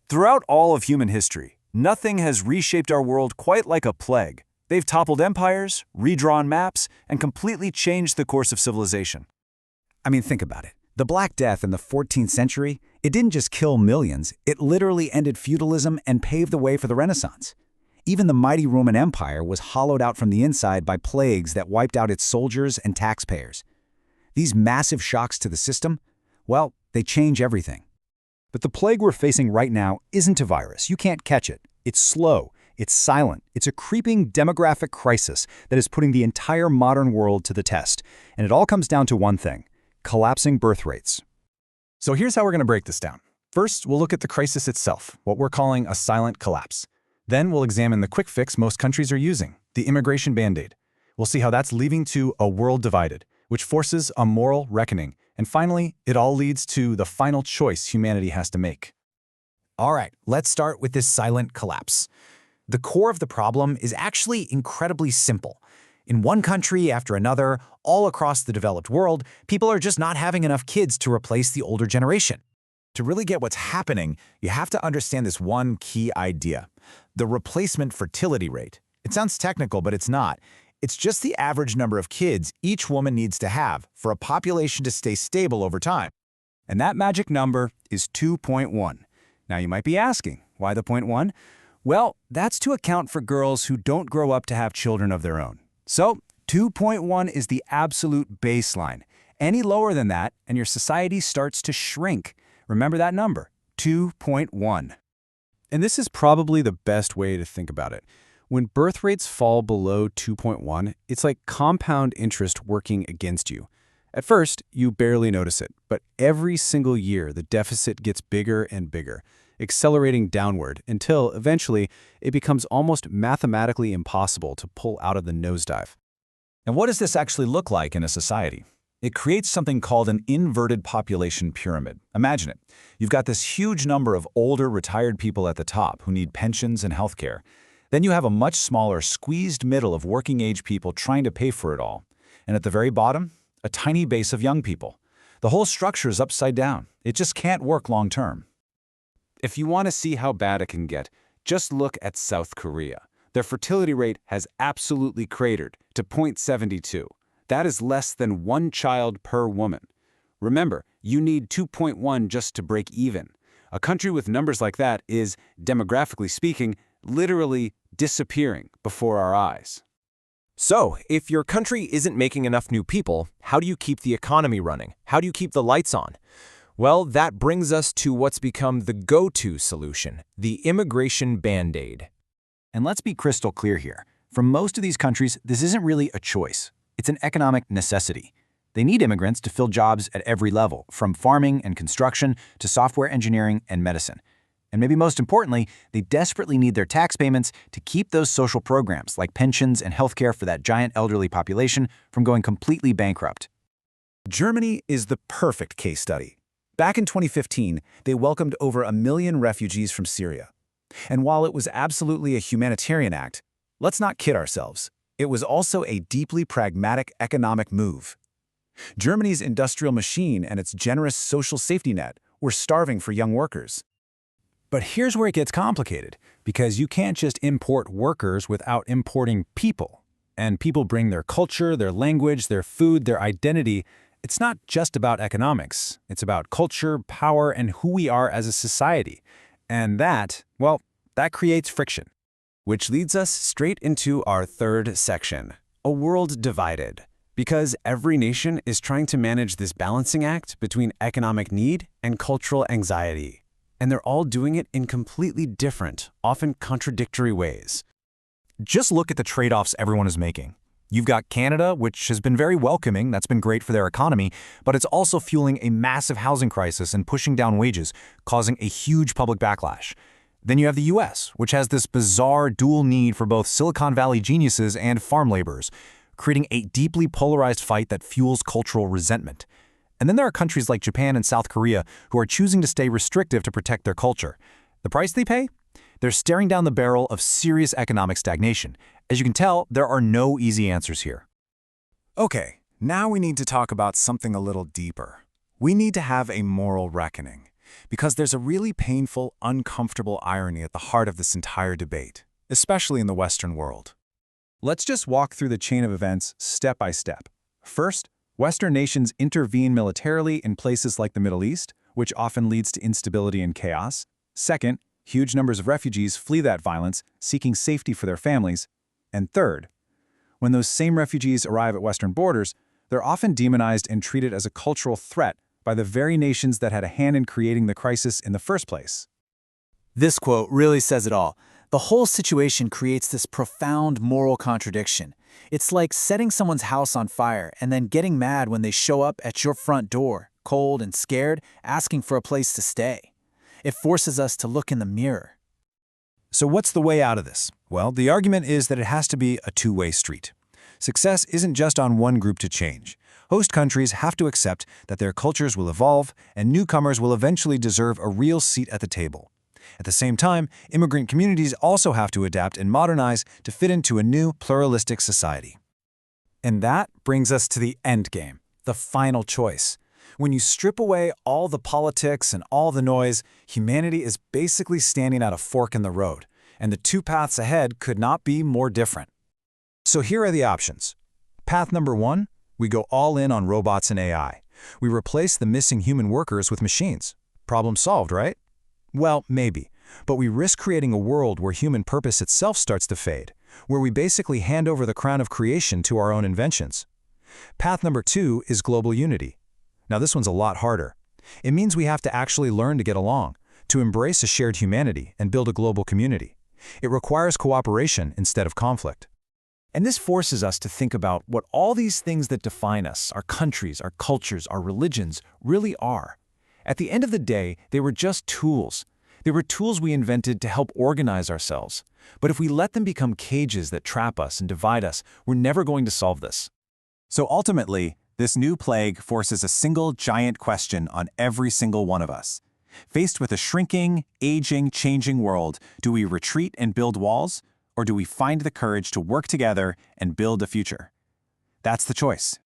Throughout all of human history, nothing has reshaped our world quite like a plague. They've toppled empires, redrawn maps, and completely changed the course of civilization. I mean, think about it. The Black Death in the 14th century, it didn't just kill millions, it literally ended feudalism and paved the way for the Renaissance. Even the mighty Roman Empire was hollowed out from the inside by plagues that wiped out its soldiers and taxpayers. These massive shocks to the system, well, they change everything. But the plague we're facing right now isn't a virus. You can't catch it. It's slow. It's silent. It's a creeping demographic crisis that is putting the entire modern world to the test. And it all comes down to one thing: collapsing birth rates. So here's how we're going to break this down. First, we'll look at the crisis itself, what we're calling a silent collapse. Then we'll examine the quick fix most countries are using, the immigration band-aid. We'll see how that's leading to a world divided, which forces a moral reckoning. And finally, it all leads to the final choice humanity has to make. All right, let's start with this silent collapse. The core of the problem is actually incredibly simple. In one country after another, all across the developed world, people are just not having enough kids to replace the older generation. To really get what's happening, you have to understand this one key idea: the replacement fertility rate. It sounds technical, but it's not. It's just the average number of kids each woman needs to have for a population to stay stable over time. And that magic number is 2.1. Now you might be asking, why the 0.1? Well, that's to account for girls who don't grow up to have children of their own. So 2.1 is the absolute baseline. Any lower than that, and your society starts to shrink. Remember that number, 2.1. And this is probably the best way to think about it. When birth rates fall below 2.1, it's like compound interest working against you. At first, you barely notice it, but every single year the deficit gets bigger and bigger, accelerating downward until eventually it becomes almost mathematically impossible to pull out of the nosedive. And what does this actually look like in a society? It creates something called an inverted population pyramid. Imagine it. You've got this huge number of older, retired people at the top who need pensions and healthcare. Then you have a much smaller, squeezed middle of working-age people trying to pay for it all. And at the very bottom, a tiny base of young people. The whole structure is upside down. It just can't work long-term. If you want to see how bad it can get, just look at South Korea. Their fertility rate has absolutely cratered to 0.72. That is less than one child per woman. Remember, you need 2.1 just to break even. A country with numbers like that is, demographically speaking, literally disappearing before our eyes. So, if your country isn't making enough new people, how do you keep the economy running? How do you keep the lights on? Well, that brings us to what's become the go-to solution, the immigration band-aid. And let's be crystal clear here. For most of these countries, this isn't really a choice. It's an economic necessity. They need immigrants to fill jobs at every level, from farming and construction to software engineering and medicine. And maybe most importantly, they desperately need their tax payments to keep those social programs like pensions and healthcare for that giant elderly population from going completely bankrupt. Germany is the perfect case study. Back in 2015, they welcomed over 1 million refugees from Syria. And while it was absolutely a humanitarian act, let's not kid ourselves. It was also a deeply pragmatic economic move. Germany's industrial machine and its generous social safety net were starving for young workers. But here's where it gets complicated, because you can't just import workers without importing people. And people bring their culture, their language, their food, their identity. It's not just about economics. It's about culture, power, and who we are as a society. And that, well, that creates friction. Which leads us straight into our third section, a world divided. Because every nation is trying to manage this balancing act between economic need and cultural anxiety. And they're all doing it in completely different, often contradictory ways. Just look at the trade-offs everyone is making. You've got Canada, which has been very welcoming, that's been great for their economy, but it's also fueling a massive housing crisis and pushing down wages, causing a huge public backlash. Then you have the US, which has this bizarre dual need for both Silicon Valley geniuses and farm laborers, creating a deeply polarized fight that fuels cultural resentment. And then there are countries like Japan and South Korea who are choosing to stay restrictive to protect their culture. The price they pay? They're staring down the barrel of serious economic stagnation. As you can tell, there are no easy answers here. Okay, now we need to talk about something a little deeper. We need to have a moral reckoning. because there's a really painful, uncomfortable irony at the heart of this entire debate, especially in the Western world. Let's just walk through the chain of events step by step. First, Western nations intervene militarily in places like the Middle East, which often leads to instability and chaos. Second, huge numbers of refugees flee that violence, seeking safety for their families. And third, when those same refugees arrive at Western borders, they're often demonized and treated as a cultural threat by the very nations that had a hand in creating the crisis in the first place. This quote really says it all. The whole situation creates this profound moral contradiction. It's like setting someone's house on fire and then getting mad when they show up at your front door, cold and scared, asking for a place to stay. It forces us to look in the mirror. So what's the way out of this? Well, the argument is that it has to be a two-way street. Success isn't just on one group to change. Host countries have to accept that their cultures will evolve and newcomers will eventually deserve a real seat at the table. At the same time, immigrant communities also have to adapt and modernize to fit into a new, pluralistic society. And that brings us to the end game, the final choice. When you strip away all the politics and all the noise, humanity is basically standing at a fork in the road, and the two paths ahead could not be more different. So here are the options. Path number 1, we go all in on robots and AI. We replace the missing human workers with machines. Problem solved, right? Well, maybe, but we risk creating a world where human purpose itself starts to fade, where we basically hand over the crown of creation to our own inventions. Path number 2 is global unity. Now this one's a lot harder. It means we have to actually learn to get along, to embrace a shared humanity and build a global community. It requires cooperation instead of conflict. And this forces us to think about what all these things that define us, our countries, our cultures, our religions, really are. At the end of the day, they were just tools. They were tools we invented to help organize ourselves. But if we let them become cages that trap us and divide us, we're never going to solve this. So ultimately, this new plague forces a single giant question on every single one of us. Faced with a shrinking, aging, changing world, do we retreat and build walls, or do we find the courage to work together and build a future? That's the choice,